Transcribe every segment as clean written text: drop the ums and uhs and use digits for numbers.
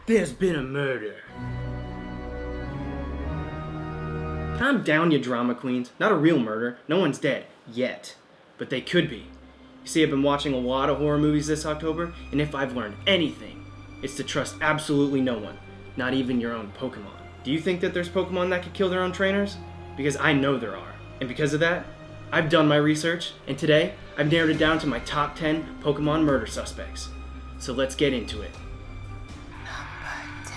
There's been a murder. Calm down, you drama queens. Not a real murder. No one's dead. Yet. But they could be. You see, I've been watching a lot of horror movies this October, and if I've learned anything, it's to trust absolutely no one. Not even your own Pokemon. Do you think that there's Pokemon that could kill their own trainers? Because I know there are. And because of that, I've done my research, and today, I've narrowed it down to my top 10 Pokemon murder suspects. So let's get into it. Number 10.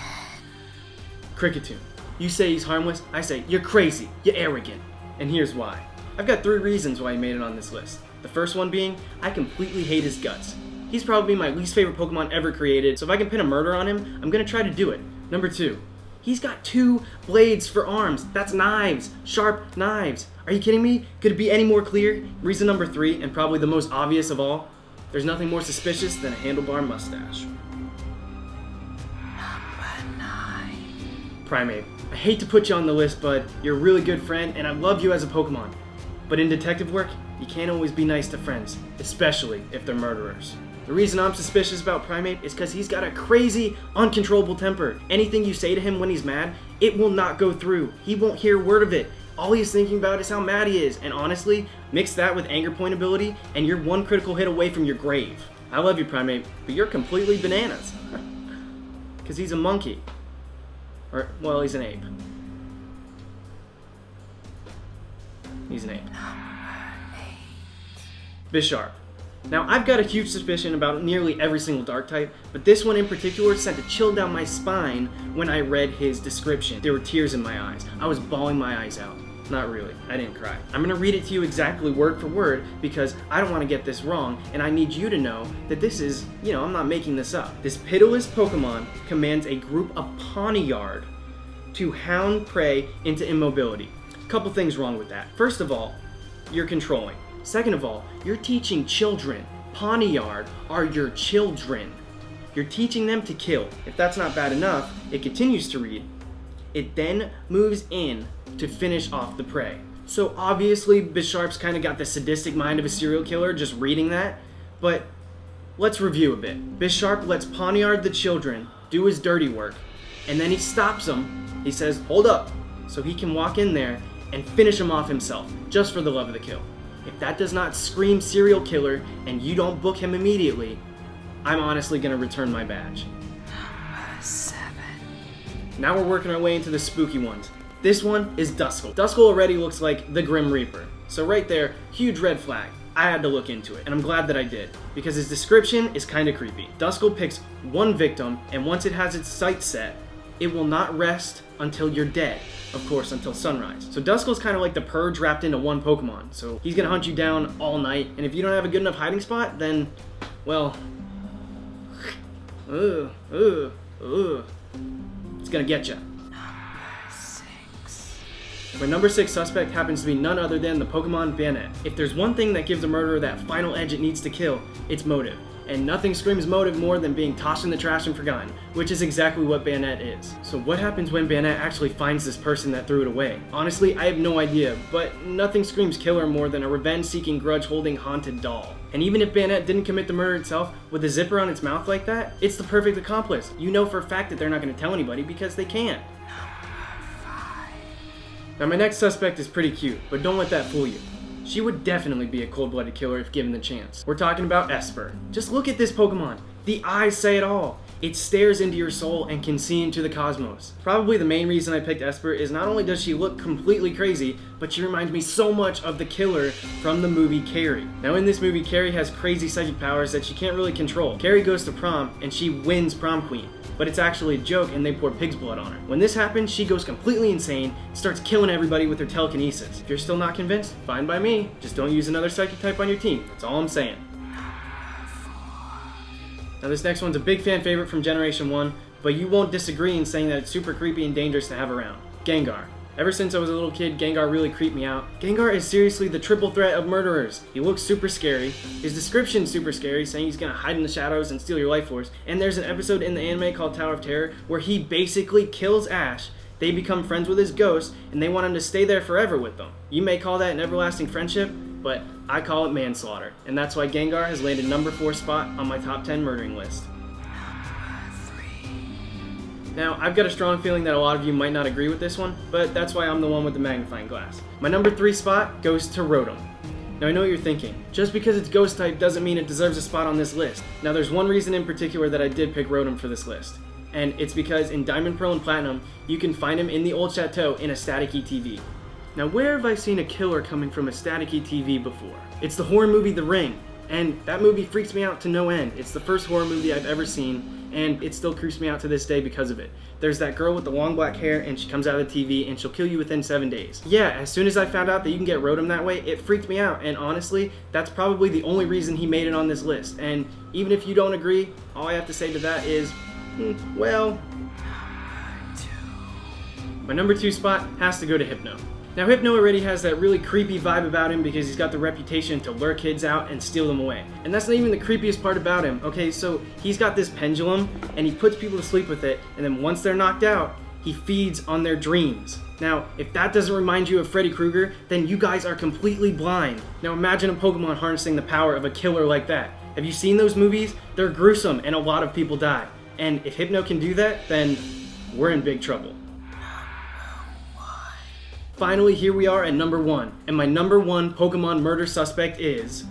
Cricketune. You say he's harmless, I say you're crazy, you're arrogant. And here's why. I've got 3 reasons why he made it on this list. The first one being, I completely hate his guts. He's probably my least favorite Pokemon ever created, so if I can pin a murder on him, I'm gonna try to do it. Number 2. He's got 2 blades for arms. That's knives. Sharp knives. Are you kidding me? Could it be any more clear? Reason number 3, and probably the most obvious of all, there's nothing more suspicious than a handlebar mustache. Number 9. Primate. I hate to put you on the list, bud. You're a really good friend, and I love you as a Pokemon. But in detective work, you can't always be nice to friends, especially if they're murderers. The reason I'm suspicious about Primate is because he's got a crazy, uncontrollable temper. Anything you say to him when he's mad, it will not go through. He won't hear a word of it. All he's thinking about is how mad he is, and honestly, mix that with anger point ability, and you're 1 critical hit away from your grave. I love you, Primate, but you're completely bananas. Because he's a monkey. Or, well, he's an ape. He's an ape. Bisharp. Now, I've got a huge suspicion about nearly every single dark type, but this one in particular sent a chill down my spine when I read his description. There were tears in my eyes. I was bawling my eyes out. Not really. I didn't cry. I'm gonna read it to you exactly word for word because I don't want to get this wrong, and I need you to know that this is, I'm not making this up. This pitiless Pokemon commands a group of Pawniard to hound prey into immobility. A couple things wrong with that. First of all, you're controlling. Second of all, you're teaching children. Pawniard are your children. You're teaching them to kill. If that's not bad enough, it continues to read. It then moves in to finish off the prey. So obviously, Bisharp's kind of got the sadistic mind of a serial killer just reading that, but let's review a bit. Bisharp lets Pawniard the children do his dirty work, and then he stops them. He says, hold up, so he can walk in there and finish him off himself, just for the love of the kill. If that does not scream serial killer and you don't book him immediately, I'm honestly gonna return my badge. Number 7. Now we're working our way into the spooky ones. This one is Dusko. Dusko already looks like the Grim Reaper. So right there, huge red flag. I had to look into it, and I'm glad that I did, because his description is kinda creepy. Dusko picks 1 victim, and once it has its sights set, it will not rest until you're dead. Of course, until sunrise. So Dusko's kind of like the Purge wrapped into 1 Pokemon. So he's gonna hunt you down all night, and if you don't have a good enough hiding spot, then, well, it's gonna get you. Number 6. My number 6 suspect happens to be none other than the Pokemon Bennett. If there's one thing that gives a murderer that final edge it needs to kill, it's motive. And nothing screams motive more than being tossed in the trash and forgotten, which is exactly what Bennett is. So what happens when Bennett actually finds this person that threw it away? Honestly, I have no idea, but nothing screams killer more than a revenge-seeking, grudge-holding, haunted doll. And even if Bennett didn't commit the murder itself, with a zipper on its mouth like that, it's the perfect accomplice. You know for a fact that they're not going to tell anybody because they can't. Number 5. Now my next suspect is pretty cute, but don't let that fool you. She would definitely be a cold-blooded killer if given the chance. We're talking about Esper. Just look at this Pokemon. The eyes say it all. It stares into your soul and can see into the cosmos. Probably the main reason I picked Esper is not only does she look completely crazy, but she reminds me so much of the killer from the movie Carrie. Now in this movie, Carrie has crazy psychic powers that she can't really control. Carrie goes to prom and she wins prom queen. But it's actually a joke and they pour pig's blood on her. When this happens, she goes completely insane and starts killing everybody with her telekinesis. If you're still not convinced, fine by me. Just don't use another psychic type on your team. That's all I'm saying. Number 4. Now this next one's a big fan favorite from Generation 1, but you won't disagree in saying that it's super creepy and dangerous to have around. Gengar. Ever since I was a little kid, Gengar really creeped me out. Gengar is seriously the triple threat of murderers. He looks super scary. His description's super scary, saying he's gonna hide in the shadows and steal your life force. And there's an episode in the anime called Tower of Terror where he basically kills Ash. They become friends with his ghost, and they want him to stay there forever with them. You may call that an everlasting friendship, but I call it manslaughter. And that's why Gengar has landed number 4 spot on my top 10 murdering list. Number 3. Now, I've got a strong feeling that a lot of you might not agree with this one, but that's why I'm the one with the magnifying glass. My number 3 spot goes to Rotom. Now I know what you're thinking, just because it's ghost type doesn't mean it deserves a spot on this list. Now there's one reason in particular that I did pick Rotom for this list, and it's because in Diamond, Pearl, and Platinum, you can find him in the Old Chateau in a staticky TV. Now where have I seen a killer coming from a staticky TV before? It's the horror movie The Ring, and that movie freaks me out to no end. It's the first horror movie I've ever seen, and it still creeps me out to this day because of it. There's that girl with the long black hair, and she comes out of the TV, and she'll kill you within 7 days. Yeah, as soon as I found out that you can get Rotom that way, it freaked me out, and honestly, that's probably the only reason he made it on this list. And even if you don't agree, all I have to say to that is, well... My number 2 spot has to go to Hypno. Now Hypno already has that really creepy vibe about him because he's got the reputation to lure kids out and steal them away. And that's not even the creepiest part about him, okay? So he's got this pendulum and he puts people to sleep with it, and then once they're knocked out, he feeds on their dreams. Now, if that doesn't remind you of Freddy Krueger, then you guys are completely blind. Now imagine a Pokemon harnessing the power of a killer like that. Have you seen those movies? They're gruesome and a lot of people die. And if Hypno can do that, then we're in big trouble. Finally, here we are at number 1, and my number 1 Pokemon murder suspect is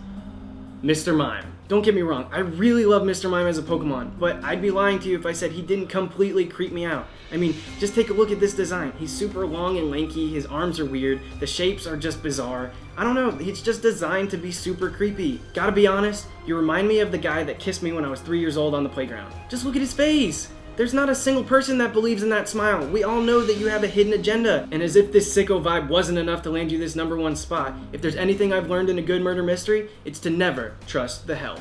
Mr. Mime. Don't get me wrong, I really love Mr. Mime as a Pokemon, but I'd be lying to you if I said he didn't completely creep me out. I mean, just take a look at this design. He's super long and lanky, his arms are weird, the shapes are just bizarre. I don't know, it's just designed to be super creepy. Gotta be honest, you remind me of the guy that kissed me when I was 3 years old on the playground. Just look at his face! There's not a single person that believes in that smile. We all know that you have a hidden agenda. And as if this sicko vibe wasn't enough to land you this number 1 spot, if there's anything I've learned in a good murder mystery, it's to never trust the help.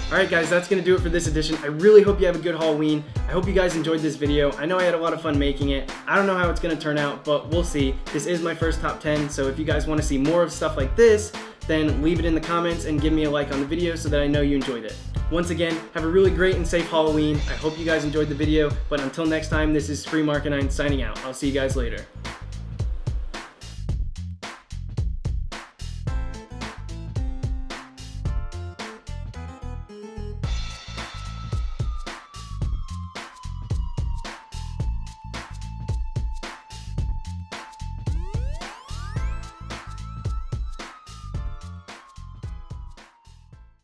Alright guys, that's going to do it for this edition. I really hope you have a good Halloween. I hope you guys enjoyed this video. I know I had a lot of fun making it. I don't know how it's going to turn out, but we'll see. This is my first top 10, so if you guys want to see more of stuff like this, then leave it in the comments and give me a like on the video so that I know you enjoyed it. Once again, have a really great and safe Halloween. I hope you guys enjoyed the video, but until next time, this is Spree Markinine signing out. I'll see you guys later.